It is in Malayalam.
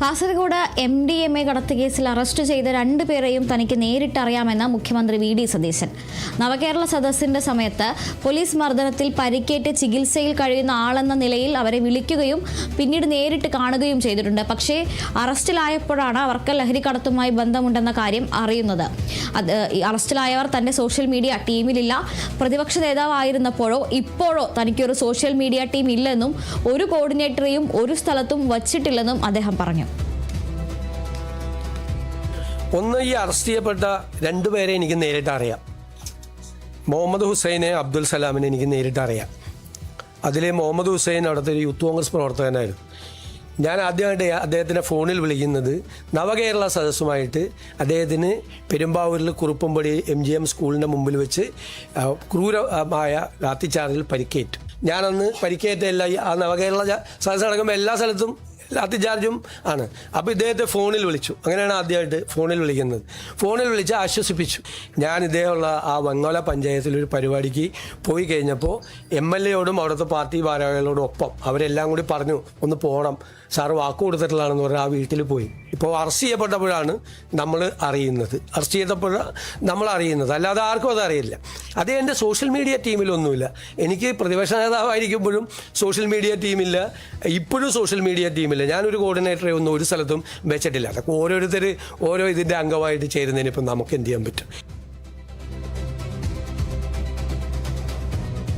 കാസർഗോഡ് MDMA കടത്ത് കേസിൽ അറസ്റ്റ് ചെയ്ത 2 പേരെയും തനിക്ക് നേരിട്ടറിയാമെന്ന് മുഖ്യമന്ത്രി VD സതീശൻ. നവകേരള സദസ്സിന്റെ സമയത്ത് പോലീസ് മർദ്ദനത്തിൽ പരിക്കേറ്റ് ചികിത്സയിൽ കഴിയുന്ന ആളെന്ന നിലയിൽ അവരെ വിളിക്കുകയും പിന്നീട് നേരിട്ട് കാണുകയും ചെയ്തിട്ടുണ്ട്. പക്ഷേ അറസ്റ്റിലായപ്പോഴാണ് അവർക്ക് ലഹരിക്കടത്തുമായി ബന്ധമുണ്ടെന്ന കാര്യം അറിയുന്നത്. അറസ്റ്റിലായവർ തന്റെ സോഷ്യൽ മീഡിയ ടീമിലില്ല. പ്രതിപക്ഷ നേതാവായിരുന്നപ്പോഴോ ഇപ്പോഴോ തനിക്കൊരു സോഷ്യൽ മീഡിയ ടീം ഇല്ലെന്നും ഒരു കോർഡിനേറ്ററെയും ഒരു സ്ഥലത്തും വച്ചിട്ടില്ലെന്നും അദ്ദേഹം പറഞ്ഞു. ഒന്ന്, ഈ അറസ്റ്റ് ചെയ്യപ്പെട്ട 2 പേരെ എനിക്ക് നേരിട്ട് അറിയാം. മുഹമ്മദ് ഹുസൈനെ, അബ്ദുൽ സലാമിനെ എനിക്ക് നേരിട്ട് അറിയാം. അതിലെ മുഹമ്മദ് ഹുസൈൻ അവിടുത്തെ ഒരു യൂത്ത് കോൺഗ്രസ് പ്രവർത്തകനായിരുന്നു. ഞാൻ ആദ്യമായിട്ട് അദ്ദേഹത്തിനെ ഫോണിൽ വിളിക്കുന്നത് നവകേരള സദസ്സുമായിട്ട് അദ്ദേഹത്തിന് പെരുമ്പാവൂരിൽ കുറുപ്പമ്പടി MGM സ്കൂളിൻ്റെ മുമ്പിൽ വെച്ച് ക്രൂരമായ ലാത്തിച്ചാർജിൽ പരിക്കേറ്റു. ഞാനന്ന് പരിക്കേറ്റ ആ നവകേരള സദസ്സ് നടക്കുമ്പോൾ എല്ലാ സ്ഥലത്തും ലാത്തിചാർജും ആണ്. അപ്പോൾ ഇദ്ദേഹത്തെ ഫോണിൽ വിളിച്ചു. അങ്ങനെയാണ് ആദ്യമായിട്ട് ഫോണിൽ വിളിക്കുന്നത്. ഫോണിൽ വിളിച്ച് ആശ്വസിപ്പിച്ചു. ഞാൻ ഇദ്ദേഹമുള്ള ആ വെങ്ങോല പഞ്ചായത്തിലൊരു പരിപാടിക്ക് പോയി കഴിഞ്ഞപ്പോൾ MLAയോടും അവിടുത്തെ പാർട്ടി ഭാരവാഹികളോടും ഒപ്പം അവരെല്ലാം കൂടി പറഞ്ഞു, ഒന്ന് പോകണം, സാറ് വാക്ക് കൊടുത്തിട്ടുള്ളതാണെന്ന് പറഞ്ഞാൽ ആ വീട്ടിൽ പോയി. ഇപ്പോൾ അറസ്റ്റ് ചെയ്യപ്പെട്ടപ്പോഴാണ് നമ്മൾ അറിയുന്നത്. അറസ്റ്റ് ചെയ്തപ്പോഴാണ് നമ്മൾ അറിയുന്നത്, അല്ലാതെ ആർക്കും അത് അറിയില്ല. അതേ എൻ്റെ സോഷ്യൽ മീഡിയ ടീമിലൊന്നുമില്ല. എനിക്ക് പ്രതിപക്ഷ നേതാവായിരിക്കുമ്പോഴും സോഷ്യൽ മീഡിയ ടീമില്ല, ഇപ്പോഴും സോഷ്യൽ മീഡിയ ടീമില്ല. ഞാനൊരു കോർഡിനേറ്ററെ ഒന്നും ഒരു സ്ഥലത്തും വെച്ചിട്ടില്ല. അതൊക്കെ ഓരോരുത്തർ ഓരോ ഇതിൻ്റെ അംഗമായിട്ട് ചേരുന്നതിന് ഇപ്പം നമുക്ക് എന്ത് ചെയ്യാൻ പറ്റും?